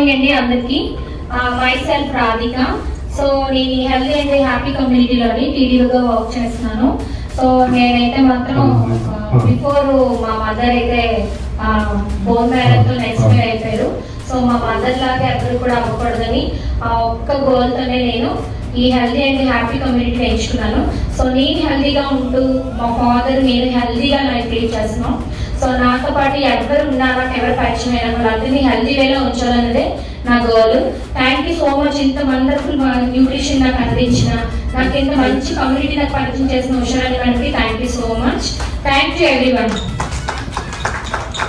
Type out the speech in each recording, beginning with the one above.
Morning అండి అందరికి. My self Radhika. So నేను హెల్తీ అండ్ హ్యాపీ కమ్యూనిటీలోని టీడీగా వర్క్ చేస్తున్నాను. సో నేనైతే మాత్రం బిఫోర్ మా మదర్ అయితే బోన్ మ్యారేజ్తో ఎక్స్పైర్ అయిపోయారు. సో మా మదర్ లాగా ఎక్కడ కూడా అవ్వకూడదని ఒక్క గోల్తోనే నేను ఈ హెల్తీ అండ్ హ్యాపీ కమ్యూనిటీ ఎంచుకున్నాను. సో నేను హెల్తీగా ఉంటూ మా ఫాదర్ నేను హెల్తీగా లైఫ్ లీడ్ చేస్తున్నాం. సో నాతో పాటు ఎవరు ఉన్నారా, ఎవరు పరిచయం అయినా వాళ్ళందరినీ హెల్తీ వేలో ఉంచాలన్నదే నా goal. Thank you so much. ఇంత వండర్ఫుల్ న్యూట్రిషన్ నాకు అందించిన, నాకు ఇంత మంచి కమ్యూనిటీ నాకు పరిచయం చేసిన ఉషారాణి మేడంకి thank you so much. Thank you everyone.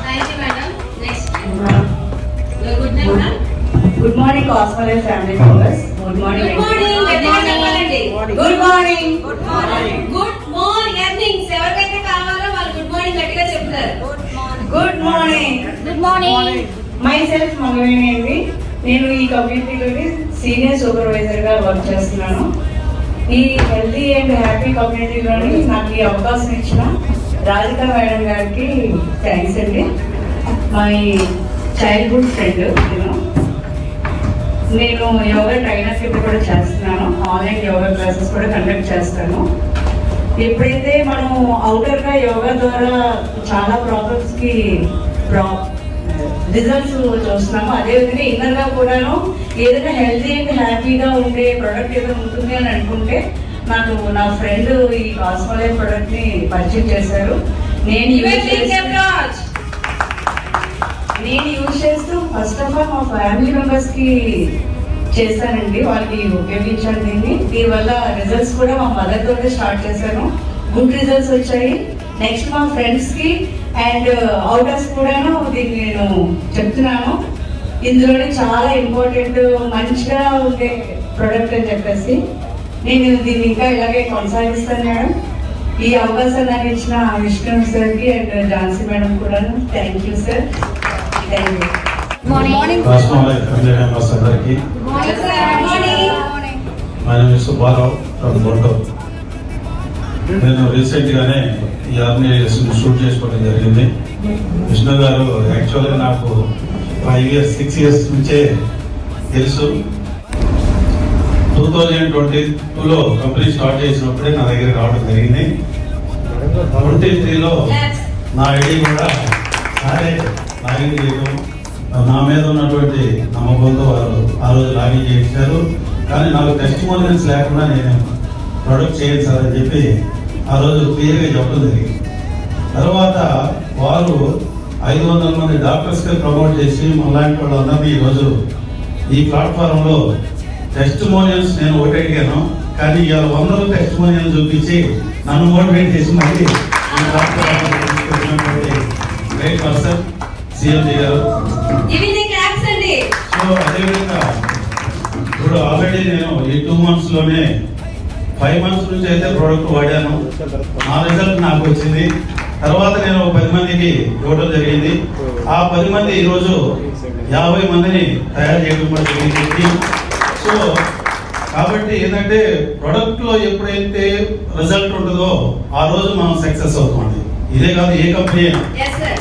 Thank you madam. Next good night madam. Good morning, Cosmolite family members. Good morning. Good morning. Good morning. Good morning. Good morning. Evenings. ఎవరికైతే కావాలో వాళ్ళు good morning గట్టిగా చెప్తారు. Good morning. Good morning. Myself Mangaweni అండి. నేను ఈ కమ్యూనిటీలోని senior supervisor గా work చేస్తున్నాను. ఈ హెల్తీ అండ్ హ్యాపీ కమ్యూనిటీలోని నాకు ఈ అవకాశం ఇచ్చిన రాధిక మేడం గారికి థ్యాంక్స్ అండి. My childhood friend. నేను యోగా ట్రైనర్ కింద కూడా చేస్తున్నాను. ఆన్లైన్ యోగా క్లాసెస్ కూడా కండక్ట్ చేస్తాను. ఎప్పుడైతే మనం అవుటర్గా యోగా ద్వారా చాలా ప్రాబ్లమ్స్కి రిజల్ట్స్ చూస్తున్నాము, అదేవిధంగా ఇన్నర్గా కూడాను ఏదైనా హెల్తీ అండ్ హ్యాపీగా ఉండే ప్రోడక్ట్ ఏదైనా ఉంటుంది అని అనుకుంటే నాకు నా ఫ్రెండ్ ఈ కాస్మోలైట్ ప్రోడక్ట్ని పరిచయం చేశారు. నేను యూజ్ చేస్తూ ఫస్ట్ ఆఫ్ ఆల్ మా ఫ్యామిలీ మెంబర్స్కి చేశానండి. వాళ్ళకి ఉపయోగించాను దీనివల్ల రిజల్ట్స్ కూడా మా మదర్ తోటే స్టార్ట్ చేశాను. గుడ్ రిజల్ట్స్ వచ్చాయి. నెక్స్ట్ మా ఫ్రెండ్స్కి అండ్ అవుటర్స్ కూడాను దీన్ని నేను చెప్తున్నాను. ఇందులోనే చాలా ఇంపార్టెంట్ మంచిగా ఉండే ప్రోడక్ట్ అని చెప్పేసి నేను దీన్ని ఇంకా ఇలాగే కొనసాగిస్తాను మేడం. ఈ అవకాశాన్ని నాకు ఇచ్చిన విష్ణు సార్కి అండ్ ఝాన్సీ మేడం కూడా thank you sir. Thank you. Morning. అందరికీ my name is Subbarao from Guntur. నేను రీసెంట్గానే ఈ ఆర్గనైజేషన్ షూట్ చేసుకోవడం జరిగింది. విష్ణు గారు యాక్చువల్గా నాకు 5 years 6 years నుంచే తెలుసు. 2022లో కంపెనీ స్టార్ట్ చేసినప్పుడే నా దగ్గర రావడం జరిగింది. 23లో నా ఐడి కూడా సరే లాగిన్ చేయడం, నా మీద ఉన్నటువంటి నమ్మకంతో వారు ఆ రోజు లాగిన్ చేయించారు. కానీ నాకు టెస్టిమోనియల్స్ లేకుండా నేను ప్రొడక్ట్ చేయను సార్ అని చెప్పి ఆ రోజు క్లియర్గా చెప్పడం జరిగింది. తర్వాత వారు 500 మంది డాక్టర్స్కి ప్రమోట్ చేసి మనలాంటి వాళ్ళందరినీ ఈరోజు ఈ ప్లాట్ఫారంలో టెస్టిమోనియల్స్ నేను ఒకటి అడిగాను, కానీ ఇవాళ 100 టెస్టిమోనియల్ చూపించి నన్ను మోటివేట్ చేసి మళ్ళీ ఈ ప్లాట్ఫారం గ్రేట్ పర్సన్ సిఎండి గారు. సో అదేవిధంగా ఇప్పుడు ఆల్రెడీ నేను ఈ 2 monthsలోనే 5 months నుంచి అయితే ప్రోడక్ట్ వాడాను. ఆ రిజల్ట్ నాకు వచ్చింది. తర్వాత నేను 10 మందికి ఇవ్వడం జరిగింది. ఆ 10 మంది ఈరోజు 50 మందిని తయారు చేయడం కూడా జరిగింది. సో కాబట్టి ఏంటంటే ప్రోడక్ట్లో ఎప్పుడైతే రిజల్ట్ ఉంటుందో ఆ రోజు మనం సక్సెస్ అవుతామండి. ఇదే కాదు ఏ కంపెనీ అయినా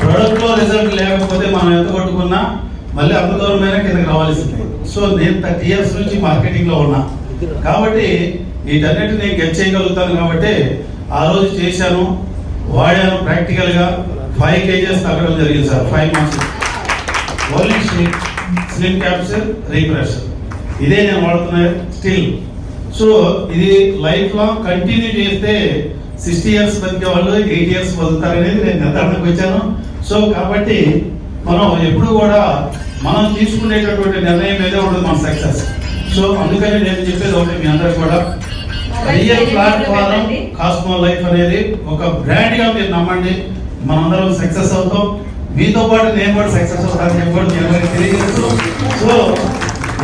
ప్రోడక్ట్లో రిజల్ట్ లేకపోతే మనం ఎంత కొట్టుకున్నా మళ్ళీ అంత దూరమైన కిందకి రావాల్సిందే. సో నేను 30 years నుంచి మార్కెటింగ్లో ఉన్నా కాబట్టి వీటన్నిటి నేను గెట్ చేయగలుగుతాను. కాబట్టి ఆ రోజు చేశాను, వాడాను. ప్రాక్టికల్గా 5 kgs తగ్గడం జరిగింది sir 5 months. Only slim capsule refresher ఇదే నేను వాడుతున్నా స్టిల్. సో ఇది లైఫ్ లాంగ్ కంటిన్యూ చేస్తే 60 years బతికే వాళ్ళు 8 years బతుకుతారనేది నేను నిర్ధారణకు వచ్చాను. సో కాబట్టి మనం ఎప్పుడు కూడా మనం తీసుకునేటటువంటి నిర్ణయం మీదే ఉంటుంది మన సక్సెస్. సో అందుకని నేను చెప్పేది ఒకటి, మీ అందరూ కూడా రియల్ ప్లాట్ఫారం కాస్మో లైఫ్ అనేది ఒక బ్రాండ్గా మీరు నమ్మండి. మనందరం సక్సెస్ అవుతాం, మీతో పాటు నేను కూడా సక్సెస్ అవుతానని చెప్పి కూడా నేను తెలియజేస్తూ. సో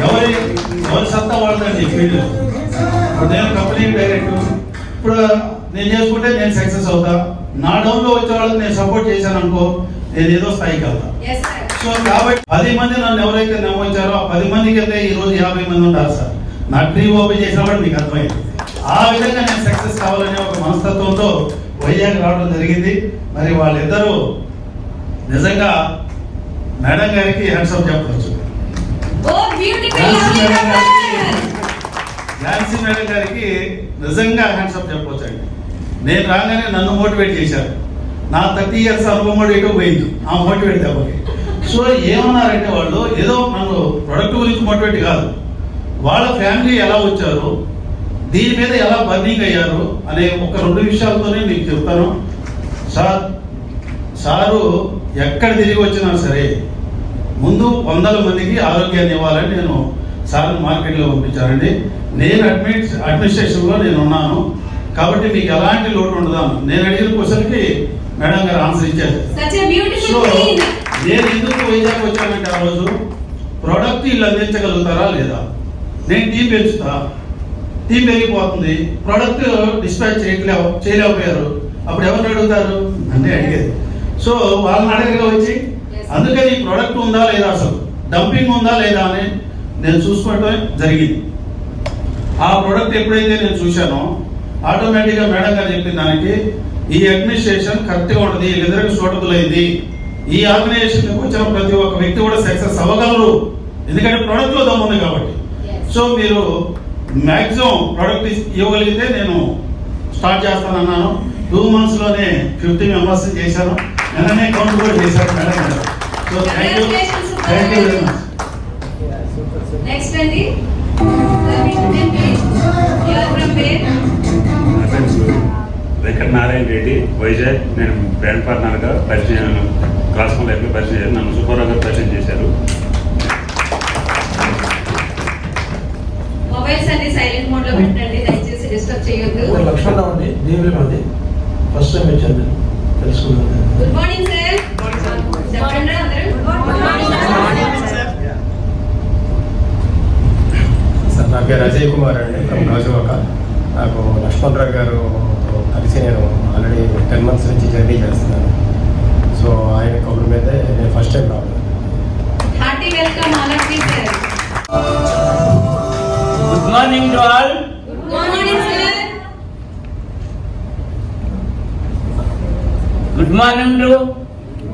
ఎవరి సత్తా వాడతాను ఈ ఫీల్డ్. ఇప్పుడు నేను కంపెనీ డైరెక్టర్, ఇప్పుడు నేను చేసుకుంటే నేను సక్సెస్ అవుతా. నా డౌన్లో వచ్చే వాళ్ళకి నేను సపోర్ట్ చేశాను అనుకో, నేను ఏదో స్థాయికి వెళ్తా. సో కాబట్టి 10 మంది నన్ను ఎవరైతే నమ్మొచ్చారో ఆ 10 మందికి అయితే ఈ రోజు 50 మంది ఉంటారు సార్. నా ట్రీ ఓపెన్ చేసినప్పుడు మీకు అర్థమైంది. ఆ విధంగా నేను సక్సెస్ కావాలనే ఒక మనస్తత్వంతో వైజాగ్ రావడం జరిగింది. మరి వాళ్ళిద్దరూ నిజంగా మేడం గారికి హ్యాండ్స్ అప్ చెప్పవచ్చు. Oh, beautiful, lovely couple. Jhansi madam గారికి నిజంగా హ్యాండ్సప్ చెప్పొచ్చండి. నేను రాగానే నన్ను మోటివేట్ చేశారు. నా 30 years అనుభవం కూడా ఎటో పోయింది ఆ మోటివేట్ దెబ్బకి. సో ఏమన్నారంటే వాళ్ళు ఏదో నన్ను ప్రొడక్ట్ గురించి మోటివేట్ కాదు, వాళ్ళ ఫ్యామిలీ ఎలా వచ్చారు, దీని మీద ఎలా బర్నింగ్ అయ్యారు అనే ఒక 2 విషయాలతోనే మీకు చెప్తాను. సారు ఎక్కడ తిరిగి వచ్చినా సరే ముందు 100 మందికి ఆరోగ్యాన్ని ఇవ్వాలని నేను సార్ మార్కెట్లో పంపించానండి. నేను అడ్మినిస్ట్రేషన్లో నేను ఉన్నాను కాబట్టి మీకు ఎలాంటి లోటు ఉండదాను. నేను అడిగిన క్వశ్చన్కి మేడం గారు ఆన్సర్ ఇచ్చారు. Such a beautiful so queen. నేను ఎందుకు వైజాగ్ వచ్చానంటే ఆ రోజు ప్రోడక్ట్ వీళ్ళు అందించగలుగుతారా లేదా, నేను టీం పెంచుతా, టీం పెరిగిపోతుంది, ప్రోడక్ట్ డిస్పాచ్ చేయలేకపోయారు, అప్పుడు ఎవరు అడుగుతారు అంటే అడిగేది. సో వాళ్ళని అడగగా వచ్చి అందుకని ఈ ప్రోడక్ట్ ఉందా లేదా, అసలు డంపింగ్ ఉందా లేదా అని నేను చూసుకోవటం జరిగింది. ఆ ప్రోడక్ట్ ఎప్పుడైతే నేను చూశానో ఆటోమేటిక్గా మేడం గారు చెప్పిన దానికి ఈ అడ్మినిస్ట్రేషన్ కరెక్ట్గా ఉంటుంది, వీళ్ళిద్దరికి సూటబుల్ అయింది, ఈ ఆర్గనైజేషన్కి వచ్చిన ప్రతి ఒక్క వ్యక్తి కూడా సక్సెస్ అవ్వగలరు, ఎందుకంటే ప్రోడక్ట్లో దమ్ము ఉంది కాబట్టి. సో మీరు మ్యాక్సిమం ప్రోడక్ట్ ఇవ్వగలిగితే నేను స్టార్ట్ చేస్తానన్నాను. 2 monthsలోనే 50 members చేశాను. నిన్ననే కౌంట్ కూడా చేశాను మేడం గారు. So thank you very much. Next అండి. You are from where? నా పేరు వెంకట నారాయణ రెడ్డి, వైజాగ్. నేను బ్రాండ్ పార్ట్నర్గా పరిచయం, క్లాస్ లైఫ్లో పరిచయం చేశాను. నన్ను సుబ్బారావు గారు పరిచయం చేశారు. మొబైల్స్ అన్ని సైలెంట్ మోడ్ లో పెట్టండి, దయచేసి డిస్టర్బ్ చేయొద్దు. లక్ష్మణ ఉంది, దీవులు ఉంది. ఫస్ట్ టైం వచ్చాను తెలుసుకున్నాను. Good morning sir. చెప్పండి అందరూ. గుడ్ మార్నింగ్ సార్, నా పేరు అజయ్ కుమార్ అండి, ఫ్రమ్ రాజువాక. నాకు లక్ష్మణరావు గారు కలిసి నేను ఆల్రెడీ 10 months నుంచి జర్నీ చేస్తున్నాను. సో ఆయన కబుర్ మీదే నేను ఫస్ట్ టైం రావాలి. Hearty welcome all of you sir. Good morning to all. Good morning sir. Good morning to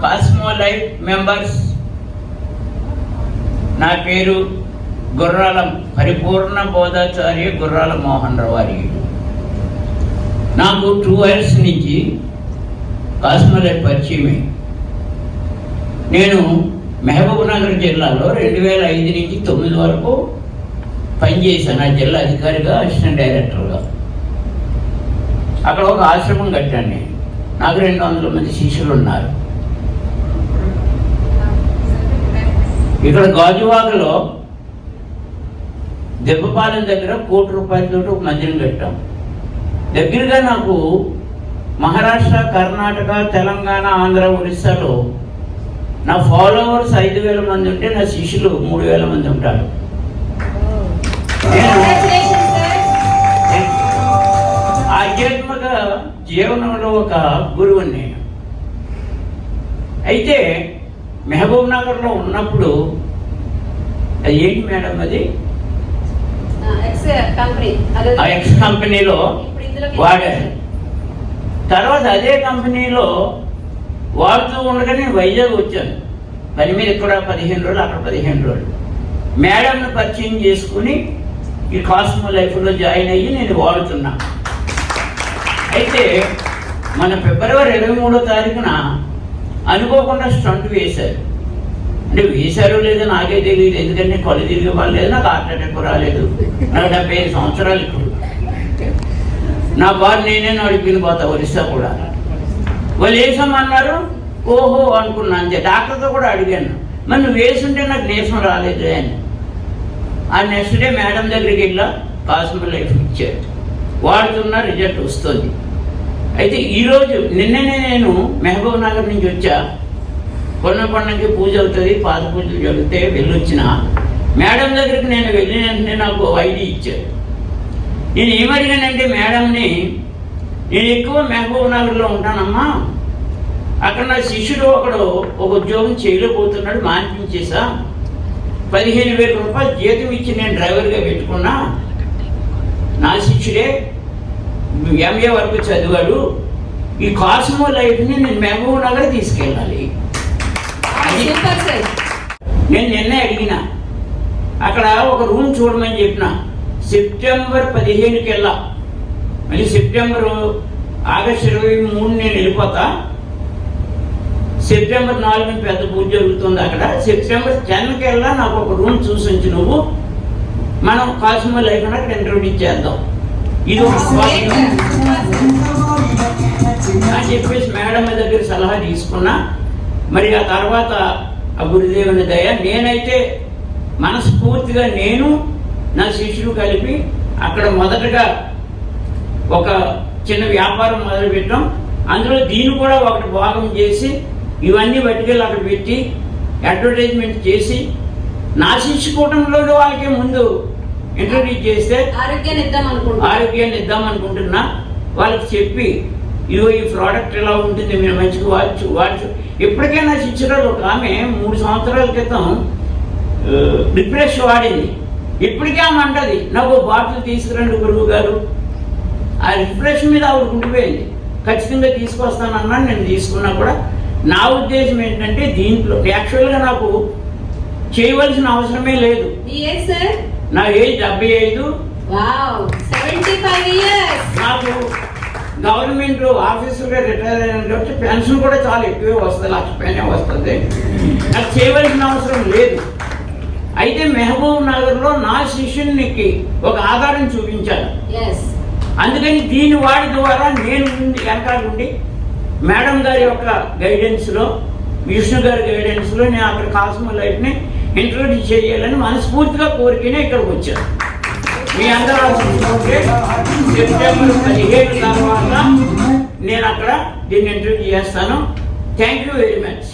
Cosmo Life members. నా పేరు గుర్రాల పరిపూర్ణ బోధాచార్య గుర్రాల మోహన్ రావు గారి. నాకు 2 years నుంచి కాస్మో లైఫ్ పరిచయమే. నేను మహబూబ్ నగర్ జిల్లాలో 2005 నుంచి 2009 వరకు పనిచేశాను. ఆ జిల్లా అధికారిగా, అసిస్టెంట్ డైరెక్టర్గా. అక్కడ ఒక ఆశ్రమం కట్టాను నేను. నాకు 200 మంది శిష్యులు ఉన్నారు. ఇక్కడ గాజువాకలో దెబ్బపాలెం దగ్గర 1 కోటి రూపాయలతో ఒక మందిరం కట్టాం. దగ్గరగా నాకు మహారాష్ట్ర, కర్ణాటక, తెలంగాణ, ఆంధ్ర, ఒరిస్సాలో నా ఫాలోవర్స్ 5,000 మంది ఉంటే నా శిష్యులు 3,000 మంది ఉంటారు. Congratulations sir. ఆధ్యాత్మిక జీవనంలో ఒక గురువుని. అయితే మహబూబ్ నగర్లో ఉన్నప్పుడు అది ఏంటి మేడం, అది ఎక్స్ కంపెనీ. ఆ ఎక్స్ కంపెనీలో వాడారు. తర్వాత అదే కంపెనీలో వాడుతూ ఉండగా నేను వైజాగ్ వచ్చాను పని మీద. ఇక్కడ 15 రోజులు, అక్కడ 15 రోజులు. మేడంను పరిచయం చేసుకుని ఈ కాస్మో లైఫ్లో జాయిన్ అయ్యి నేను వాడుతున్నా. అయితే మన ఫిబ్రవరి 23వ తారీఖున అనుకోకుండా స్టంట్ వేశారు. అంటే వేశారో లేదో నాకే తెలియదు, ఎందుకంటే కళ్ళు తిరిగి పడలేదు, నాకు హార్ట్ అటాక్ రాలేదు. నాకు 75 సంవత్సరాలు ఇప్పుడు. నా బాధ నేనే అడిగిన పోతా ఒరిస్సా కూడా. వాళ్ళు వేసామన్నారు, ఓహో అనుకున్నా అంతే. డాక్టర్తో కూడా అడిగాను, మరి నువ్వు వేసుంటే నాకు నీరసం రాలేదు అని. ఆ నెక్స్ట్ డే మేడం దగ్గరికి వెళ్ళా, కాస్మో లైఫ్ ఇచ్చారు. వాడుతున్న రిజల్ట్ వస్తుంది. అయితే ఈరోజు నిన్ననే నేను మహబూబ్ నగర్ నుంచి వచ్చా. కొండకి పూజ అవుతుంది, పాద పూజలు జరిగితే వెళ్ళొచ్చిన మేడం దగ్గరికి నేను వెళ్ళిన వెంటనే నాకు ఐడి ఇచ్చారు. నేను ఏమడిగానంటే మేడంని, నేను ఎక్కువ మహబూబ్ నగర్లో ఉంటానమ్మా, అక్కడ నా శిష్యుడు ఒకడు ఒక ఉద్యోగం చేయలేకపోతున్నాడు, మాన్పించేసా. 15,000 రూపాయలు జీతం ఇచ్చి నేను డ్రైవర్గా పెట్టుకున్నా. నా శిష్యుడే MA వరకు చదివాడు. ఈ కాస్మో లైఫ్ని నేను మహబూబ్ నగర్ తీసుకెళ్ళాలి. Super sir. నేను నిన్నే అడిగిన, అక్కడ ఒక రూమ్ చూడమని చెప్పిన. సెప్టెంబర్ 15 కల్లా, మళ్ళీ ఆగస్టు 23 నేను వెళ్ళిపోతా. సెప్టెంబర్ 4 పెద్ద పూజ జరుగుతుంది అక్కడ. సెప్టెంబర్ 10 కల్లా నాకు ఒక రూమ్ చూసించి నువ్వు, మనం కాస్మో లైఫ్ అక్కడ ఇంట్రొడ్యూస్ చేద్దాం, ఇది ఒక అని చెప్పేసి మేడం దగ్గర సలహా తీసుకున్నా. మరి ఆ తర్వాత ఆ గురుదేవుని దయ, నేనైతే మనస్ఫూర్తిగా నేను నా శిష్యులు కలిపి అక్కడ మొదటగా ఒక చిన్న వ్యాపారం మొదలుపెట్టాం. అందులో దీన్ని కూడా ఒకటి భాగం చేసి ఇవన్నీ పట్టుకెళ్ళి అక్కడ పెట్టి అడ్వర్టైజ్మెంట్ చేసి నా శిష్యు కూటమిలో వాళ్ళకి ముందు ఇంట్రొడ్యూస్ చేస్తే ఆరోగ్యాన్ని ఇద్దాం అనుకుంటున్నా. వాళ్ళకి చెప్పి ఇదిగో ఈ ప్రోడక్ట్ ఎలా ఉంటుంది, మీరు మంచిగా వాడచ్చు. ఎప్పటికైనా శిష్యురాలు ఒక ఆమె 3 సంవత్సరాల క్రితం రిఫ్రెష్ వాడింది. ఇప్పటికే ఆమె అంటది, నాకు బాటిల్ తీసుకురండి గురువు గారు. ఆ రిఫ్రెష్ మీద ఆవిడ ఉండిపోయింది. ఖచ్చితంగా తీసుకొస్తానన్నా నేను తీసుకున్నా కూడా. నా ఉద్దేశం ఏంటంటే దీంట్లో యాక్చువల్గా నాకు చేయవలసిన అవసరమే లేదు. నా ఏజ్ 75. నాకు గవర్నమెంట్ ఆఫీసర్గా రిటైర్ అయిన పెన్షన్ కూడా చాలా ఎక్కువే వస్తుంది, 1,00,000 పైనే వస్తుంది. నాకు చేయవలసిన అవసరం లేదు. అయితే మహబూబ్ నగర్లో నా శిష్యునికి ఒక ఆధారం చూపించాను. అందుకని దీని వాడి ద్వారా నేను వెనకాల ఉండి మేడం గారి యొక్క గైడెన్స్లో, విష్ణు గారి గైడెన్స్లో నేను అక్కడ కాస్మో లైఫ్ని ఇంట్రొడ్యూస్ చేయాలని మనస్ఫూర్తిగా కోరికనే ఇక్కడికి వచ్చాను. మీ అందరూ సెప్టెంబర్ 15 తర్వాత నేను అక్కడ దీన్ని ఇంట్రొడ్యూస్ చేస్తాను. Thank you very much.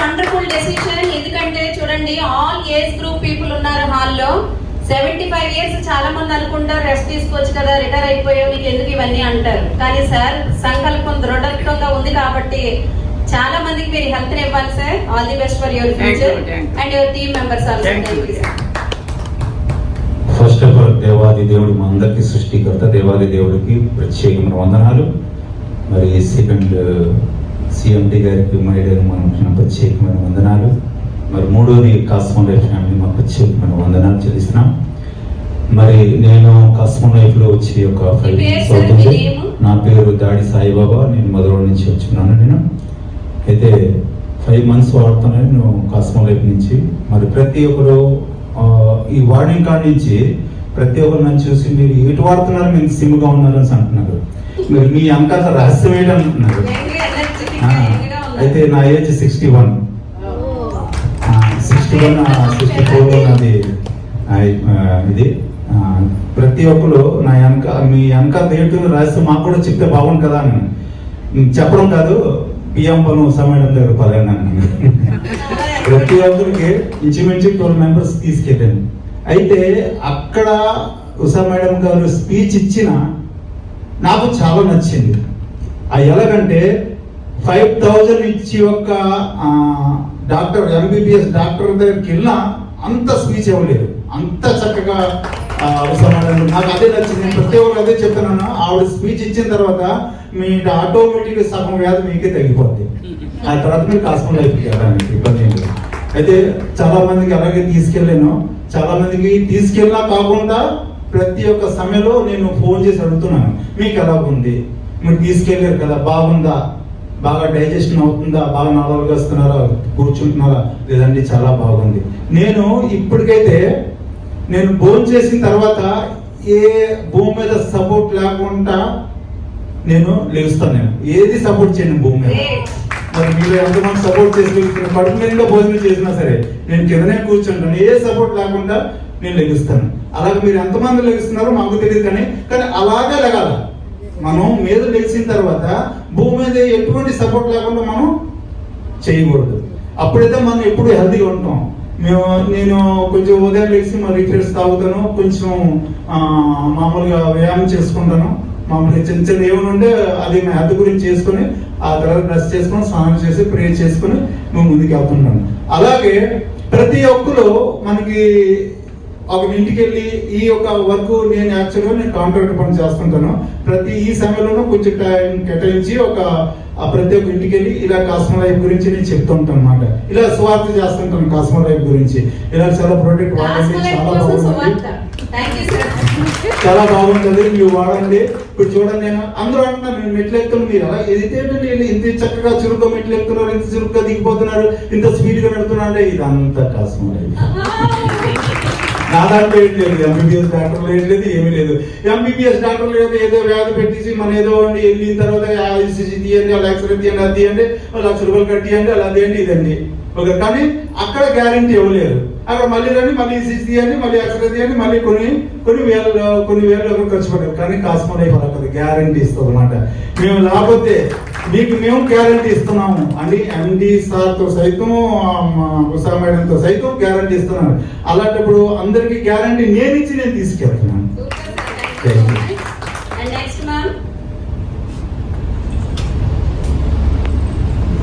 Wonderful decision. ఎందుకంటే చూడండి, ఆల్ ఏజ్ గ్రూప్ పీపుల్ ఉన్నారు హాల్లో. 75 ఇయర్స్ చాలా మంది అనుకుంటారు రెస్ట్ తీసుకోవచ్చు కదా, రిటైర్ అయిపోయావు నీకు ఎందుకు ఇవన్నీ అంటారు. కానీ సార్ సంకల్పం దృఢంగా ఉంది కాబట్టి చాలా మందికి మీరు హెల్త్ ఇవ్వాలి sir. All the best for your future and your team members also. First of all దేవాది దేవుడు మా అందరికీ సృష్టికర్త దేవాది దేవుడికి ప్రత్యేకమైన వందనాలు. మరి సెకండ్ CMD గారికి మైడర్ మనం ప్రత్యేకమైన వందనాలు. మరి మూడోది కాస్మో లైఫ్ ఫ్యామిలీ మాకు ప్రత్యేకమైన వందనాలు చెల్లిస్తున్నాం. మరి నేను కాస్మో లైఫ్లో వచ్చి ఒక 5 months అవుతుంది. నా పేరు దాడి సాయిబాబా, నేను మధుర నుంచి వచ్చున్నాను. నేను అయితే 5 months వాడుతున్నాను నేను కాస్మో లైఫ్ నుంచి. మరి ప్రతి ఒక్కరు ఈ వార్నింగ్ కార్డ్ నుంచి ప్రతి ఒక్కరు నన్ను చూసి మీరు ఎటు వాడుతున్నారు, మీరు సిమ్గా ఉన్నారు అని అంటున్నారు. మీరు మీ అంకాల రహస్యం ఏంటంటున్నారు. అయితే నా ఏజ్ 61, 64 నాది. ఇది ప్రతి ఒక్కరు నా మీ అంక ఏంటో రహస్యం మాకు కూడా చెప్తే బాగుంది కదా అని చెప్పడం కాదు, పిఎం పను సమయం దగ్గర పదన్నాను. ప్రతి ఒక్కరికి ఇంచుమించు 12 members తీసుకెళ్ళాను. అయితే అక్కడ ఉషా మేడం గారు స్పీచ్ ఇచ్చిన నాకు చాలా నచ్చింది. ఎలాగంటే 5,000 ఇచ్చి ఒక డాక్టర్ MBBS డాక్టర్ దగ్గరికి వెళ్ళినా అంత స్పీచ్ ఇవ్వలేదు, అంత చక్కగా ఉషా మేడం. నాకు అదే నచ్చింది. నేను ప్రతి ఒక్కరు అదే చెప్తున్నాను. ఆవిడ స్పీచ్ ఇచ్చిన తర్వాత మీ ఆటోమేటిక్గా సగం వ్యాధి మీకే తగ్గిపోద్ది. ఆ తర్వాత మీరు కాస్మో లైఫ్కి వెళ్ళడానికి ఇబ్బంది ఏం లేదు. అయితే చాలా మందికి అలాగే తీసుకెళ్ళాను. చాలా మందికి తీసుకెళ్ళినా కాకుండా ప్రతి ఒక్క సమయంలో నేను ఫోన్ చేసి అడుగుతున్నాను, మీకు ఎలా ఉంది, మీరు తీసుకెళ్ళారు కదా, బాగుందా, బాగా డైజెషన్ అవుతుందా, బాగా నాలుగు వస్తున్నారా, కూర్చుంటున్నారా, లేదండి చాలా బాగుంది. నేను ఇప్పటికైతే నేను భోజనం చేసిన తర్వాత ఏ భూమి మీద సపోర్ట్ లేకుండా నేను లేస్తాను. నేను ఏది సపోర్ట్ చేయను భూమి మీద. మరి మీరు ఎంతమంది సపోర్ట్ చేసి కడుపు మీద భోజనం చేసినా సరే నేను కిందనే కూర్చుంటాను, ఏ సపోర్ట్ లేకుండా నేను లెగుస్తాను. అలాగే మీరు ఎంతమంది లెగుస్తున్నారో మాకు తెలియదు, కానీ అలాగే లెగాల. మనం మీద లెగిసిన తర్వాత భూమి మీద ఎటువంటి సపోర్ట్ లేకుండా మనం చేయకూడదు. అప్పుడైతే మనం ఎప్పుడు హెల్తీగా ఉంటాం. నేను కొంచెం ఉదయం లేచి మరి రిఫ్రెష్ తాగుతాను, కొంచెం మామూలుగా వ్యాయామం చేసుకుంటాను. మామూలుగా చిన్న చిన్న ఏమైనా ఉంటే అది మా హెల్త్ గురించి చేసుకుని ఆ తర్వాత బ్రష్ చేసుకొని స్నానం చేసి ప్రేయర్ చేసుకుని మేము ముందుకు వెళ్తుంటాను. అలాగే ప్రతి ఒక్కరు మనకి ఒక ఇంటికి వెళ్ళి ఈ యొక్క వర్క్ నేను యాక్చువల్గా నేను కాంట్రాక్ట్ పని చేస్తుంటాను. ప్రతి ఈ సమయంలోనూ కొంచెం టైం కేటాయించి ప్రతి ఒక్క ఇంటికి వెళ్ళి ఇలా కాస్మో లైఫ్ గురించి నేను చెప్తుంటాను అనమాట. ఇలా స్వార్థ చేస్తుంటాను కాస్మో లైఫ్ గురించి. ఇలా చాలా ప్రోడక్ట్ వాడండి, చాలా బాగుంటుంది, చాలా బాగుంటుంది, మీరు వాడండి. ఇప్పుడు చూడండి, నేను అందరూ అంటున్నారు నేను మెట్లు ఎక్కుతాను, మీరు అలా ఎదితేంటంటే ఇంత చక్కగా చురుగ్గా మెట్లు ఎక్కుతున్నారు, ఇంత చురుగ్గా దిగిపోతున్నారు, ఇంత స్పీడ్గా నడుతున్నారు అంటే ఇదంతా కాస్మో లైఫ్. నా దాంట్లో ఏం లేదు, ఎంబీబీఎస్ డాక్టర్లు ఏం లేదు, ఏమీ లేదు. ఎంబీబీఎస్ డాక్టర్లు ఏదో వ్యాధి పెట్టేసి మన ఏదో వెళ్ళిన తర్వాత ICG తీయండి, వాళ్ళు ఎక్స్రే తీయండి, అది తీయండి, ₹1,00,000 కట్టియండి, అలా తీయండి, ఇదండి ఓకే. కానీ అక్కడ గ్యారంటీ ఇవ్వలేరు. అక్కడ మళ్ళీ రండి, మళ్ళీ ECG తీయండి, మళ్ళీ ఎక్స్రే తీయండి, మళ్ళీ కొన్ని వేలు ఖర్చు పెట్టారు. కానీ కాస్మో లైఫ్ అలా కదా గ్యారంటీ ఇస్తుంది అనమాట. మేము లేకపోతే మేము గ్యారంటీ ఇస్తున్నాము అని MD సార్తో సైతం ఉషా మేడంతో సైతం గ్యారంటీ ఇస్తున్నాను. అలాంటప్పుడు అందరికి గ్యారంటీ నేను ఇచ్చి నేను తీసుకెళ్తున్నాను.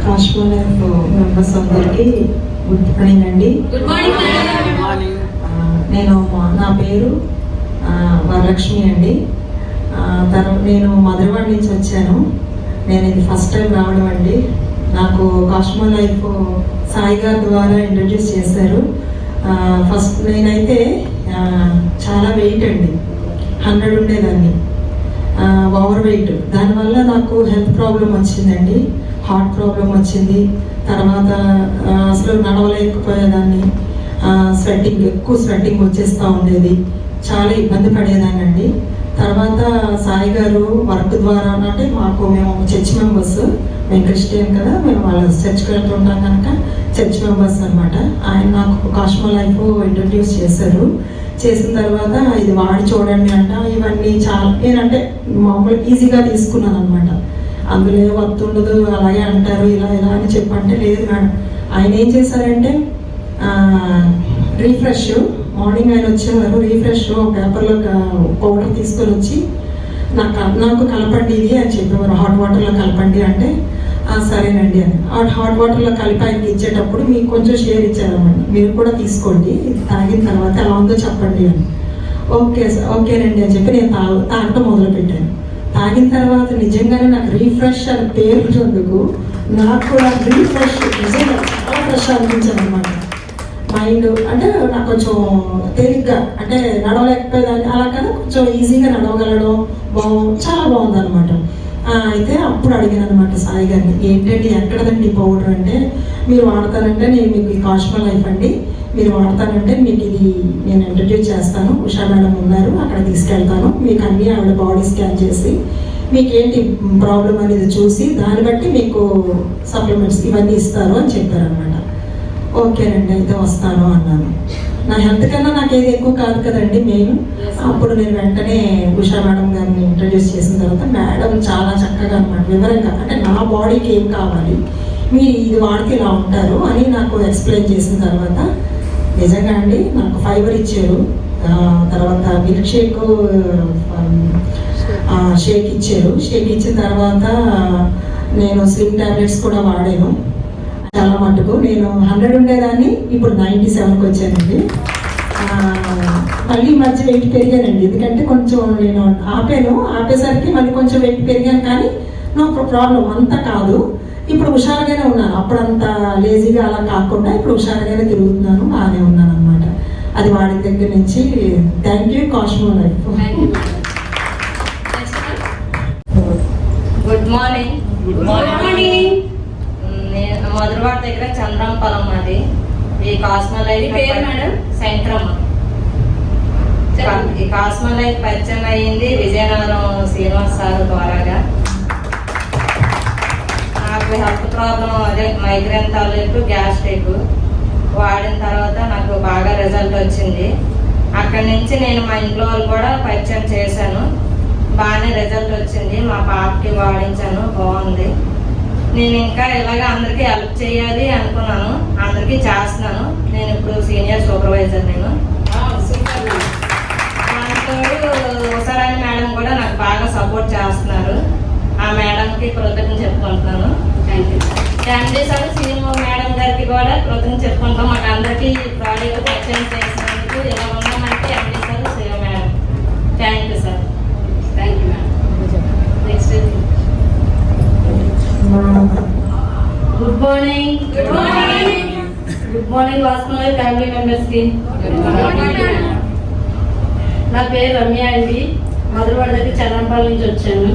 కాస్మో లైఫ్ మెంబర్స్ అందరికీ గుడ్ మార్నింగ్ అండి. నా పేరు వరలక్ష్మి అండి. నేను మధురవాడ నుంచి వచ్చాను. నేను ఇది ఫస్ట్ టైం రావడం అండి. నాకు కాస్మో లైఫ్ సాయి గారి ద్వారా ఇంట్రడ్యూస్ చేశారు. ఫస్ట్ నేనైతే చాలా వెయిట్ అండి, 100 ఉండేదాన్ని, ఓవర్ వెయిట్. దానివల్ల నాకు హెల్త్ ప్రాబ్లం వచ్చిందండి, హార్ట్ ప్రాబ్లం వచ్చింది. తర్వాత అసలు నడవలేకపోయేదాన్ని, ఎక్కువ స్వెట్టింగ్ వచ్చేస్తూ ఉండేది, చాలా ఇబ్బంది పడేదాన్ని అండి. తర్వాత సాయి గారు వర్క్ ద్వారా అంటే మేము చర్చ్ మెంబర్స్, మేము క్రిస్టియన్ కదా, మేము వాళ్ళ చర్చ్కి వెళ్తుంటాం కనుక చర్చ్ మెంబర్స్ అనమాట. ఆయన నాకు కాస్మో లైఫ్ ఇంట్రడ్యూస్ చేశారు. చేసిన తర్వాత ఇది వాడి చూడండి అంట. ఇవన్నీ చాలా నేనంటే మామూలు ఈజీగా తీసుకున్నాను అనమాట. అందులో ఏ వర్త్ ఉండదు, అలాగే అంటారు, ఇలా అని చెప్పంటే లేదు మేడం. ఆయన ఏం చేశారంటే రీఫ్రెష్, మార్నింగ్ ఆయన వచ్చేవారు, రీఫ్రెష్ పేపర్లో పౌడర్ తీసుకొని వచ్చి నాకు కలపండి ఇది అని చెప్పేవారు. హాట్ వాటర్లో కలపండి అంటే సరేనండి అని హాట్ వాటర్లో కలిపి ఆయనకి ఇచ్చేటప్పుడు మీకు కొంచెం షేర్ ఇచ్చారన్నమాట. మీరు కూడా తీసుకోండి, తాగిన తర్వాత ఎలా ఉందో చెప్పండి అని. ఓకేనండి అని చెప్పి నేను తాగటం మొదలుపెట్టాను. తాగిన తర్వాత నిజంగానే నాకు రీఫ్రెష్ అని పేరున్నందుకు నాకు కూడా రీఫ్రెష్ నిజంగా చాలా ఫ్రెష్ అనిపించాను అనమాట. మైండ్ అంటే నాకు కొంచెం తేలిగ్గా, అంటే నడవలేకపోయేదాన్ని, అలా కదా కొంచెం ఈజీగా నడవగలడం చాలా బాగుంది అనమాట. అయితే అప్పుడు అడిగాను అనమాట సాయి గారిని, ఏంటంటే ఎక్కడదండి పౌడర్ అంటే, మీరు వాడతానంటే నేను మీకు ఈ కాస్మో లైఫ్ అండి, మీరు వాడతానంటే మీకు ఇది నేను ఇంట్రడ్యూస్ చేస్తాను, ఉషా మేడం ఉన్నారు అక్కడ తీసుకెళ్తాను, మీకు అన్నీ ఆవిడ బాడీ స్కాన్ చేసి మీకు ఏంటి ప్రాబ్లం అనేది చూసి దాన్ని బట్టి మీకు సప్లిమెంట్స్ ఇవన్నీ ఇస్తారు అని చెప్పారనమాట. ఓకేనండి అయితే వస్తాను అన్నాను. నా హెల్త్ కన్నా నాకు ఏది ఎక్కువ కాదు కదండి మెయిన్. అప్పుడు నేను వెంటనే ఉషా మేడం గారిని ఇంట్రడ్యూస్ చేసిన తర్వాత మేడం చాలా చక్కగా అనమాట వివరంగా, అంటే నా బాడీకి ఏం కావాలి, మీరు ఇది వాడితే ఇలా ఉంటారు అని నాకు ఎక్స్ప్లెయిన్ చేసిన తర్వాత నిజంగా అండి నాకు ఫైబర్ ఇచ్చారు. తర్వాత మిల్క్ షేక్ ఇచ్చారు. షేక్ ఇచ్చిన తర్వాత నేను స్లిమ్ టాబ్లెట్స్ కూడా వాడాను. చాలా మటుకు నేను 100 ఉండేదాన్ని, ఇప్పుడు 97కి వచ్చానండి. మళ్ళీ మధ్య వెయిట్ పెరిగానండి, ఎందుకంటే కొంచెం నేను ఆపేసరికి మళ్ళీ కొంచెం వెయిట్ పెరిగాను. కానీ నాకు ప్రాబ్లం అంతా కాదు, ఇప్పుడు హుషారుగానే ఉన్నాను. అప్పుడంత లేజీగా అలా కాకుండా ఇప్పుడు హుషారుగానే తిరుగుతున్నాను, బాగానే ఉన్నాను అనమాట. అది వాడి దగ్గర నుంచి. Thank you cosmo life. Good morning. నేను మధురవాడ దగ్గర చంద్రంపలం అది. ఈ కాస్మో లైఫ్ పేరు మేడం శంకరమ్మ. ఈ కాస్మో లైఫ్ పరిచయం అయ్యింది విజయనగరం శ్రీనివాస్ సార్ ద్వారాగా. నాకు హెల్త్ ప్రాబ్లం అదే మైగ్రేన్ తాలూకు గ్యాస్ట్రిక్ వాడిన తర్వాత నాకు బాగా రిజల్ట్ వచ్చింది. అక్కడి నుంచి నేను మా ఇంట్లో వాళ్ళు కూడా పరిచయం చేశాను, బాగానే రిజల్ట్ వచ్చింది. మా పాపకి వాడించాను, బాగుంది. నేను ఇంకా ఇలాగ అందరికీ హెల్ప్ చేయాలి అనుకున్నాను, అందరికీ చేస్తున్నాను. నేను ఇప్పుడు సీనియర్ సూపర్వైజర్. నేను దాంతో ఉషారాణి మేడం కూడా నాకు బాగా సపోర్ట్ చేస్తున్నారు. ఆ మేడంకి కృతజ్ఞతలు చెప్పుకుంటున్నాను. Thank you sir. CMO madam గారికి కూడా కృతజ్ఞతలు చెప్పుకుంటాం. మాకు అందరికీ ప్రాడక్ట్ పరిచయం చేసినందుకు. ఇలా ఉన్నామంటే MD sir Shiva madam. Thank you sir. Thank you madam. Next good morning. Good morning. Good morning వాస్మల్ ఫ్యామిలీ మెంబర్స్ కి. నా పేరు రమ్య అండి. మధురవాడ దగ్గర చరణపాలెం నుంచి వచ్చాను.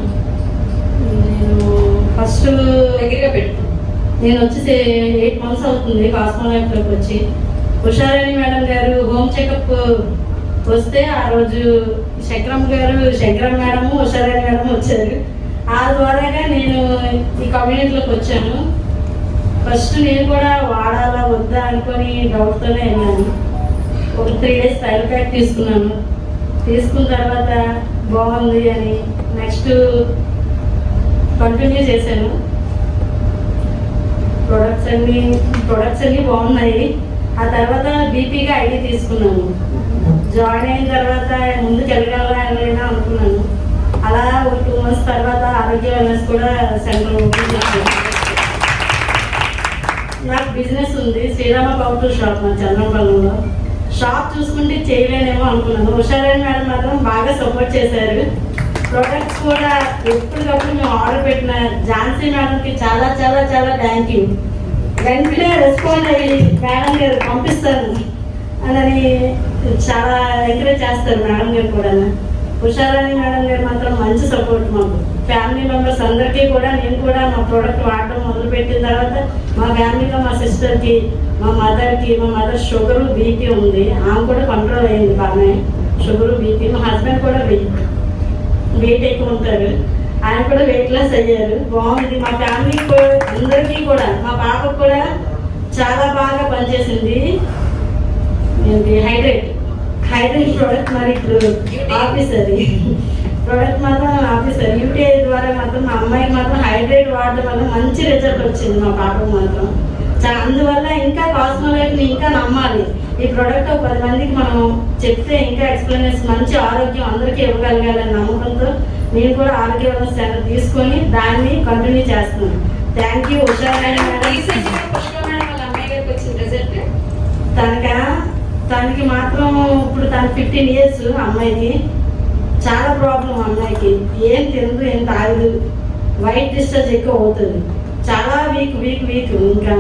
నేను ఫస్ట్ దగ్గరగా పెట్టు. నేను వచ్చేసి 8 months అవుతుంది వాస్మల్ లైఫ్లోకి వచ్చి. ఉషారాణి మేడం గారు హోమ్ చెకప్ వస్తే ఆ రోజు శంకరమ్మ మేడం ఉషారాణి మేడం వచ్చారు. ఆ ద్వారాగా నేను ఈ కమ్యూనిటీలోకి వచ్చాను. ఫస్ట్ నేను కూడా వాడాలా వద్దా అనుకొని డౌట్తోనే వెళ్ళాను. ఒక 3 days ట్రయల్ ప్యాక్ తీసుకున్నాను. తీసుకున్న తర్వాత బాగుంది అని నెక్స్ట్ కంటిన్యూ చేశాను. ప్రొడక్ట్స్ అన్నీ బాగున్నాయి. ఆ తర్వాత బీపీగా ఐడి తీసుకున్నాను. జాయిన్ అయిన తర్వాత ముందుకు వెళ్ళగలనా అనుకున్నాను. అలా ఒక 2 months తర్వాత ఆరోగ్య వెల్నెస్ కూడా సెంటర్ ఓపెన్ చేశాను. నాకు బిజినెస్ ఉంది, శ్రీరామ పౌడర్ షాప్ నా చంద్రపాలెంలో. షాప్ చూసుకుంటే చేయలేనేమో అనుకున్నాను. ఉషారాణి మేడం మాత్రం బాగా సపోర్ట్ చేశారు. ప్రొడక్ట్స్ కూడా ఎప్పటికప్పుడు మేము ఆర్డర్ పెట్టిన ఝాన్సీ మేడంకి చాలా చాలా చాలా థ్యాంక్ యూ. వెంటనే రెస్పాండ్ అయ్యి మేడం గారు పంపిస్తాను అని చాలా ఎంకరేజ్ చేస్తారు మేడం గారు కూడా. ఉషారాణి మేడం గారు మాత్రం మంచి సపోర్ట్ మాకు. ఫ్యామిలీ మెంబర్స్ అందరికీ కూడా నేను కూడా మా ప్రోడక్ట్ వాడటం మొదలుపెట్టిన తర్వాత మా ఫ్యామిలీలో మా సిస్టర్కి మా మదర్ షుగరు బీపీ ఉంది. ఆమె కూడా కంట్రోల్ అయింది బాగానే. Sugar BP. మా హస్బెండ్ కూడా వెయిట్ ఎక్కువ ఉంటారు. ఆయన కూడా వెయిట్ లాస్ అయ్యారు. బాగుంది. మా ఫ్యామిలీ అందరికీ కూడా మా పాపకు కూడా చాలా బాగా పనిచేసింది. హైడ్రేట్ ప్రోడక్ట్ మరి ఇప్పుడు ఆఫీసర్ ప్రోడక్ట్ మాత్రం ఆఫీసర్ యూటీఐ ద్వారా మాత్రం మా అమ్మాయికి మాత్రం హైడ్రేట్ వాడడం వల్ల మంచి రిజల్ట్ వచ్చింది. మా పాపకు మాత్రం అందువల్ల ఇంకా కాస్మోలైఫ్ని ఇంకా నమ్మాలి. ఈ ప్రోడక్ట్ 10 మందికి మనం చెప్తే ఇంకా ఎక్స్ప్లెనేషన్ మంచి ఆరోగ్యం అందరికీ ఇవ్వగలగాలని నమ్మకంతో నేను కూడా ఆరోగ్య వ్యవస్థ సెంటర్ తీసుకొని దాన్ని కంటిన్యూ చేస్తున్నాను. Thank you Usharani madam. Pushpa madam వాళ్ళ అమ్మాయి గారికి వచ్చిన రిజల్ట్ తనకి మాత్రం ఇప్పుడు 15 years అమ్మాయికి. చాలా ప్రాబ్లం అమ్మాయికి. ఏం తినదు, ఏం తాగదు, వైట్ డిశ్చార్జ్ ఎక్కువ అవుతుంది. చాలా వీక్ ఇంకా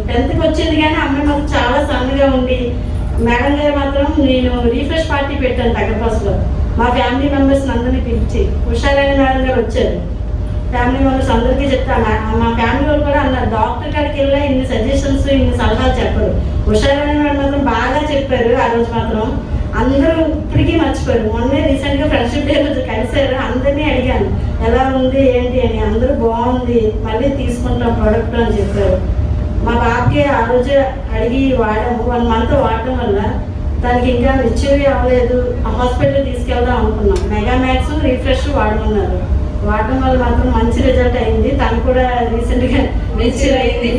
10th వచ్చింది కానీ అమ్మాయి మాత్రం చాలా సన్నగా ఉండి మేడం గారు మాత్రం నేను రీఫ్రెష్ పార్టీ పెట్టాను తగ్గపాసులో. మా ఫ్యామిలీ మెంబర్స్ అందరినీ పిలిచి ఉషారాణి మేడం గారు వచ్చారు. ఫ్యామిలీ మెంబర్స్ అందరికీ చెప్తాను. మా ఫ్యామిలీ వాళ్ళు కూడా అన్నారు డాక్టర్ కాడికి వెళ్ళా ఇన్ని సజెషన్స్ ఇన్ని సలహాలు చెప్పరు. ఉషారాణి మేడం మాత్రం బాగా చెప్పారు. ఆ రోజు మాత్రం అందరూ ఇప్పటికీ మర్చిపోయారు. మొన్నే రీసెంట్గా ఫ్రెండ్షిప్ డే రోజు కలిశారు. అందరినీ అడిగాను ఎలా ఉంది ఏంటి అని. అందరూ బాగుంది, మళ్ళీ తీసుకుంటాం ప్రోడక్ట్ అని చెప్పారు. మా బాబుకి ఆ రోజు అడిగి వాడాము. 1 month వాడటం వల్ల తనకి ఇంకా మెచ్యూరీ అవ్వలేదు. హాస్పిటల్ తీసుకెళ్దాం అనుకున్నాం. మెగామాక్స్ రీఫ్రెష్ వాడమన్నారు. వాడటం వల్ల మాత్రం మంచి రిజల్ట్ అయింది. తను కూడా రీసెంట్గా మెచ్యూర్ అయింది.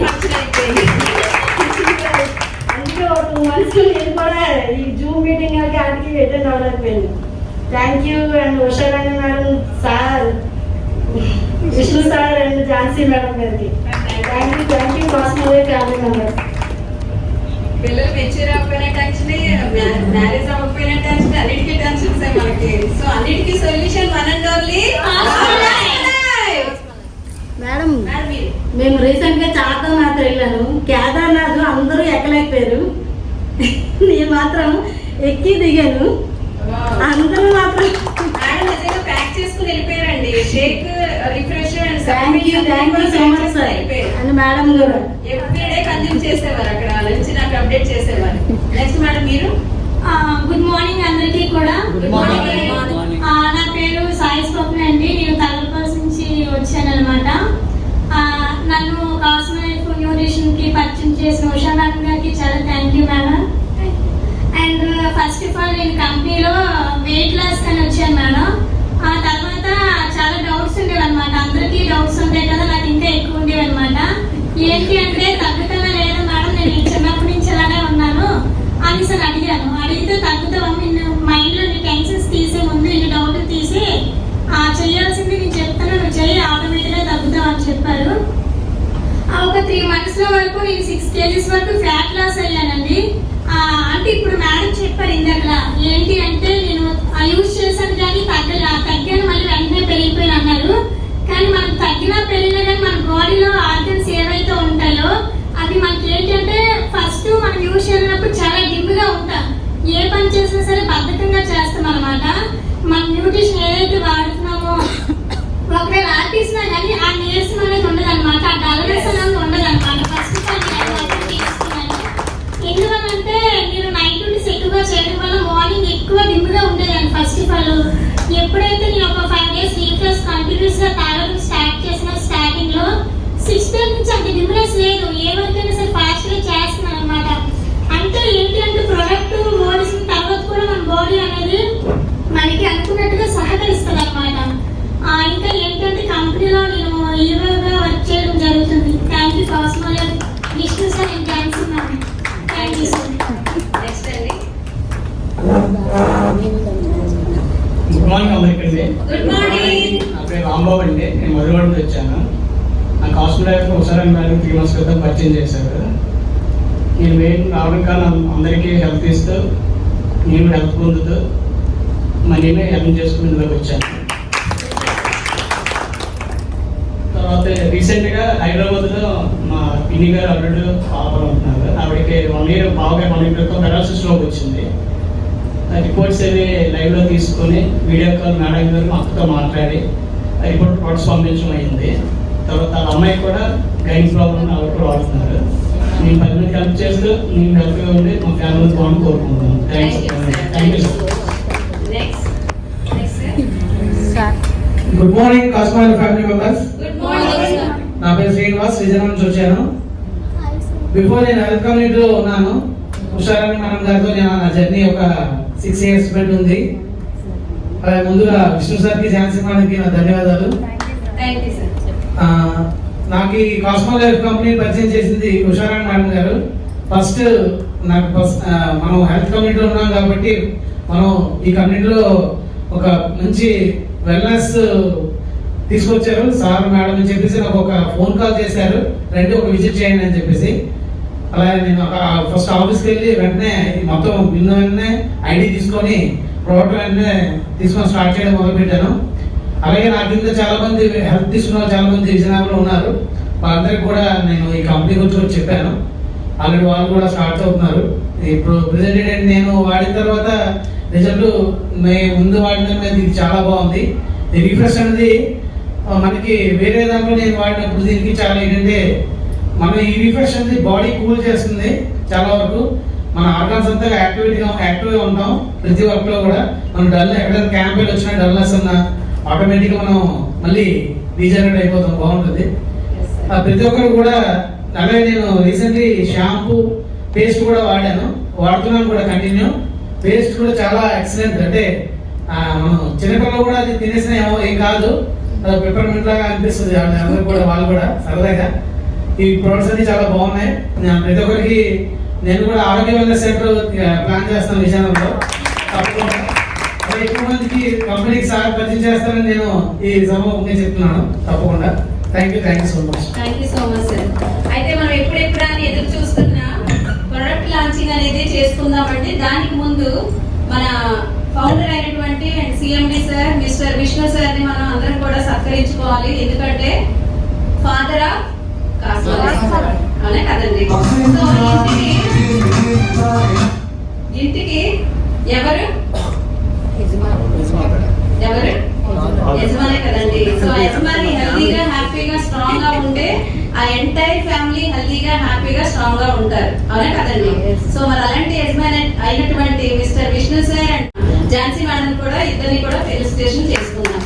అందుకే 2 months నేను కూడా ఈ జూమ్ మీటింగ్ ఆడికి అటెండ్ అవ్వలేకపోయింది. Thank you and Usharani madam sir, Vishnu sir and Jhansi madam గారికి thank you Cosmolife family members. పిల్లలు మెచ్యూర్ అవ్వకపోయినా టెన్షన్, మ్యారేజ్ అవ్వకపోయినా టెన్షన్, అన్నిటికీ టెన్షన్స్ మనకి. సో అన్నిటికీ solution one and only madam. మేము రీసెంట్గా కేదార్నాథ్ వెళ్ళాను. కేదార్నాథ్ అందరూ ఎక్కలేకపోయారు, నేను మాత్రం ఎక్కి దిగాను. అందరూ మాత్రం మేడం నిజంగా ప్యాక్ చేసుకుని వెళ్ళిపోయారండి. Shake refresh and thank you so much sir and madam కూడా ఎవ్రీడే కన్జ్యూమ్ చేసేవారు. అక్కడ నుంచి నాకు అప్డేట్ చేసేవారు. నెక్స్ట్ మేడం మీరు. గుడ్ మార్నింగ్ అందరికీ కూడా. Good morning. నా పేరు సాయి స్వప్న అండి. నేను తలపల్స్ నుంచి వచ్చాను అనమాట. నన్ను కాస్మోలైఫ్ న్యూట్రిషన్ కి పరిచయం చేసిన ఉషా మేడం గారికి చాలా thank you madam. And first of all నేను కంపెనీలో వెయిట్ లాస్ కానీ వచ్చాను మేడం. ఆ తర్వాత చాలా డౌట్స్ ఉండేవి అనమాట. అందరికీ డౌట్స్ ఉంటాయి కదా, నాకు ఇంకా ఎక్కువ ఉండేవి అనమాట. ఏంటి అంటే తగ్గుతానా లేదా మేడం, నేను చిన్నప్పటి నుంచి అలానే ఉన్నాను అనేసి అడిగాను. అడిగితే తగ్గుతావా, మైండ్లో నీ టెన్షన్స్ తీసే ముందు ఇన్ని డౌట్లు తీసి చేయాల్సింది నేను చెప్తాను, నువ్వు చేయి, ఆటోమేటిక్గా తగ్గుతావు అని చెప్పారు. ఒక 3 months వరకు నేను 6 kgs వరకు ఫ్యాట్ లాస్ అయ్యానండి. అంటే ఇప్పుడు మేడం చెప్పారు ఇందాక ఏంటి అంటే నేను యూజ్ చేశాను కానీ తగ్గాను మళ్ళీ వెంటనే పెరిగిపోయిన అన్నారు. కానీ మనం తగ్గినా పెరిగినా కానీ మన బాడీలో ఆర్గన్స్ ఏవైతే ఉంటాయో అవి మనకి ఏంటంటే ఫస్ట్ మనం యూజ్ చేసినప్పుడు చాలా డిమ్గా ఉంటాం. ఏ పని చేసినా సరే బద్ధకంగా చేస్తాం అనమాట. మన న్యూట్రిషన్ ఏదైతే వాడుతున్నామో ఒకవేళ ఆర్టిస్ట్నా కానీ ఆ నీరసం అనేది ఉండదు అనమాట, ఆ డల్నెస్ అనేది ఉండదు అనమాట. ఫస్ట్ తీసుకున్నాను ఎందువల్లంటే నేను నైట్ డ్యూటీస్ ఎక్కువగా చేయడం వల్ల మార్నింగ్ ఎక్కువ డిమ్గా ఉండేదాన్ని. ఫస్ట్ ఆఫ్ ఆల్ ఎప్పుడైతే నేను ఒక 5 days రీఫ్రెష్ కంటిన్యూస్ గా తాగడం స్టార్ట్ చేసిన స్టార్టింగ్ లో 6 days నుంచి అంత డిమ్నెస్ లేదు. ఏ వర్క్ అయినా సరే ఫాస్ట్ గా చేస్తున్నాను అనమాట. అంటే ఏంటి అంటే ప్రొడక్ట్ ఓడిసిన తర్వాత కూడా మన బాడీ అనేది మనకి అనుకున్నట్టుగా సహకరిస్తుంది అనమాట. ఇంకా ఏంటంటే కంపెనీలో నేను హీరోగా వర్క్ చేయడం జరుగుతుంది. థ్యాంక్ యూ కాస్మోలర్ Vishnu sir and Jhansi ma'am. Thank you sir. Next అండి. గుడ్ మార్నింగ్ అందరికండి. Good morning. నా పేరు రాంబాబు అండి. నేను మధురవాడ నుంచి వచ్చాను. నా కాస్మోలర్ ఉషారాణి మేడం 3 months క్రితం పరిచయం చేశారు. నేను మెయిన్ రావడం కానీ అందరికీ హెల్ప్ ఇస్తూ నేను హెల్ప్ పొందుతూ మనీనే హెల్ప్ చేసుకుని ఇందులోకి వచ్చాను. తర్వాత రీసెంట్గా హైదరాబాద్లో మా పిన్ని గారు అల్లుడు పాపలు ఉంటున్నారు. ఆవిడకి 1 year బాగా 1 year క్రితం పెరాలసిస్ స్ట్రోక్ వచ్చింది. రిపోర్ట్స్ అవి లైవ్లో తీసుకొని వీడియో కాల్ మేడం గారు మా అక్కతో మాట్లాడి రిపోర్ట్స్ పంపించడం అయింది. తర్వాత వాళ్ళ అమ్మాయి కూడా గైన్ ప్రాబ్లం ఆవిడ కూడా వాడుతున్నారు. నేను 10 మందికి హెల్ప్ చేస్తూ నేను హెల్ప్గా ఉండి మా ఫ్యామిలీ బాగుంది కోరుకుంటున్నాను. Thank you sir. Good morning కాస్మోలర్ ఫ్యామిలీ మెంబర్స్. Good morning. నా పేరు శ్రీనివాస్, విజయనగరం నుంచి వచ్చాను. బిఫోర్ నేను హెల్త్ కమ్యూనిటీలో ఉన్నాను. ఉషారాణి మేడం గారితో నేను నా జర్నీ ఒక 6 years స్పెండ్ ఉంది. ముందుగా విష్ణు సార్కి, ఝాన్సీ మేడంకి నా ధన్యవాదాలు. Thank you sir. నాకు ఈ కాస్మోలర్ కంపెనీ పరిచయం చేసింది ఉషారాణి మేడం గారు. ఫస్ట్ నాకు మనం హెల్త్ కమ్యూనిటీలో ఉన్నాం కాబట్టి మనం ఈ కమ్యూనిటీలో ఒక మంచి వెల్నెస్ తీసుకొచ్చారు సార్ మేడం అని చెప్పేసి నాకు ఒక ఫోన్ కాల్ చేశారు, రండి ఒక విజిట్ చేయండి అని చెప్పేసి. అలాగే నేను ఫస్ట్ ఆఫీస్కి వెళ్ళి వెంటనే మొత్తం వెంటనే ఐడి తీసుకొని ప్రోడక్ట్ వెంటనే తీసుకొని స్టార్ట్ చేయడం మొదలుపెట్టాను. అలాగే నా కింద చాలా మంది హెల్ప్ తీసుకున్న వాళ్ళు చాలా మంది విజయనగరంలో ఉన్నారు. వాళ్ళందరికీ కూడా నేను ఈ కంపెనీ గురించి కూడా చెప్పాను. ఆల్రెడీ వాళ్ళు కూడా స్టార్ట్ అవుతున్నారు. ఇప్పుడు ప్రెసెంట్ నేను వాడిన తర్వాత రిజల్ట్ ముందు వాడిన మీద ఇది చాలా బాగుంది. ఈ రిఫ్రెష్ అనేది మనకి వేరే దాంట్లో నేను వాడినప్పుడు దీనికి చాలా ఏంటంటే మనం ఈ రిఫ్రెష్ అనేది బాడీ కూల్ చేస్తుంది. చాలా వరకు మన ఆర్గాన్స్ అంతా యాక్టివ్గా ఉంటాం. ప్రతి వర్క్ లో కూడా మనం డల్ ఎక్కడైనా క్యాంపెయిన్ వచ్చినా డల్నెస్ ఉన్నా ఆటోమేటిక్గా మనం మళ్ళీ రీజనరేట్ అయిపోతాం. బాగుంటుంది ప్రతి ఒక్కరు కూడా. అలాగే నేను రీసెంట్లీ షాంపూ పేస్ట్ కూడా వాడుతున్నాను కూడా కంటిన్యూ. పేస్ట్ కూడా చాలా ఎక్సలెంట్. అంటే మనం చిన్నపిల్లలు కూడా అది తినేసిన ఏం కాదు, పెప్పర్మెంట్ లాగా అనిపిస్తుంది అందరూ కూడా. వాళ్ళు కూడా సరదాగా ఈ ప్రొడక్ట్స్ అన్ని చాలా బాగున్నాయి. ప్రతి ఒక్కరికి నేను కూడా ఆరోగ్య వెల్నెస్ సెంటర్ ప్లాన్ చేస్తాను విజయనగరంలో. తప్పకుండా ఎక్కువ మందికి కంపెనీకి సార్ పరిచయం చేస్తానని నేను ఈ సభ చెప్తున్నాను. తప్పకుండా. Thank you so much. Thank you so much sir. అయితే మనం ఎప్పుడెప్పుడు అని ఎదురు చూస్తున్న ప్రొడక్ట్ లాంచింగ్ అనేది చేసుకుందామంటే దానికి ముందు మన ఫౌండర్ అయినటువంటి and CMD sir mister Vishnu sir ని మనం అందరం కూడా సత్కరించుకోవాలి. ఎందుకంటే ఫాదర్ ఆఫ్ కాస్మోలర్ అనే కదండి. సో ఇంటికి ఎవరు యజమానే కదండి. సో యజమాని హెల్దీగా హ్యాపీగా స్ట్రాంగ్ గా ఉంటే ఆ ఎంటైర్ ఫ్యామిలీ హెల్దీగా హ్యాపీగా స్ట్రాంగ్ గా ఉంటారు. అవునా కదండి. సో మరి అలాంటి యజమాని అయినటువంటి mister Vishnu sir and Jhansi madam కూడా ఇద్దరిని కూడా ఫెలిసిటేషన్ చేసుకున్నాం.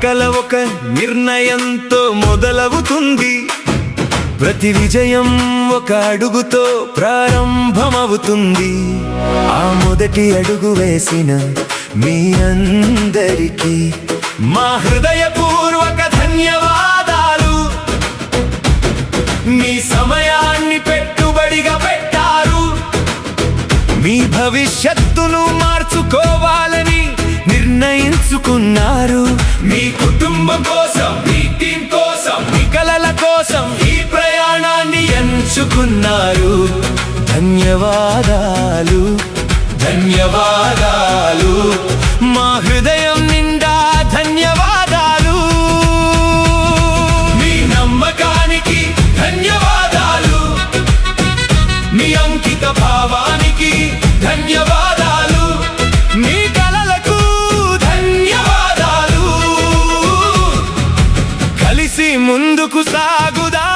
కల ఒక నిర్ణయంతో మొదలవుతుంది. ప్రతి విజయం ఒక అడుగుతో ప్రారంభమవుతుంది. ఆ మొదటి అడుగు వేసిన మీ అందరికీ మా హృదయపూర్వక ధన్యవాదాలు. మీ సమయాన్ని పెట్టుబడిగా పెట్టారు. మీ భవిష్యత్తును మార్చుకోవాలని నిర్ణయించుకున్నారు. మీ కుటుంబం కోసం, మీ టీం కోసం, మీ కలల కోసం ఈ ప్రయాణాన్ని ఎంచుకున్నారు. ధన్యవాదాలు, ధన్యవాదాలు, మా హృదయం నిండా ధన్యవాదాలు. మీ నమ్మకానికి ధన్యవాదాలు. మీ అంకిత భావానికి ధన్యవాదాలు. మీ కలలకు ధన్యవాదాలు. కలిసి ముందుకు సాగుదా.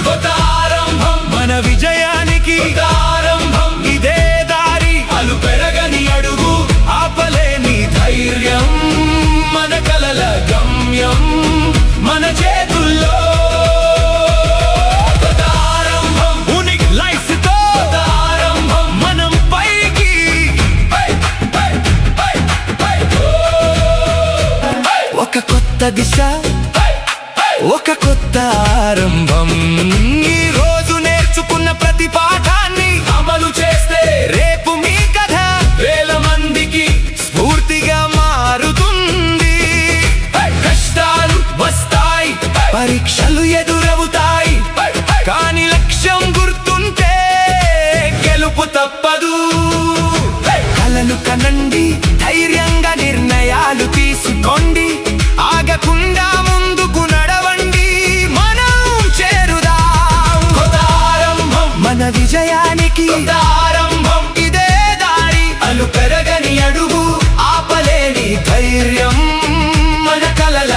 కొత్త ఆరంభం మన విజయానికి. కొత్త ఆరంభం ఇదే దారి. అలు పెరగని అడుగు, ఆపలేని ధైర్యం. మన కలల గమ్యం మన చేతుల్లో. కొత్త ఆరంభం ఉనికి లైఫ్ తో. కొత్త ఆరంభం మనం పైకి. ఒక కొత్త దిశ, ఒక కొత్త ఆరంభం. ఈ రోజు నేర్చుకున్న ప్రతి పాఠాన్ని అమలు చేస్తే రేపు మీ కథ వేల మందికి స్ఫూర్తిగా మారుతుంది. కష్టాలు వస్తాయి, పరీక్షలు ఎదురవుతాయి, కానీ లక్ష్యం గుర్తుంటే గెలుపు తప్పదు. కలలు కనండి, ధైర్యంగా నిర్ణయాలు తీసుకోండి. ఆగకుండా ముందుకు నడవండి, మనం చేరుదాం. కొత్త ఆరంభం మన విజయానికి. కొత్త ఆరంభం ఇదే దారి. అలు పెరగని అడుగు, ఆపలేని ధైర్యం మన కలల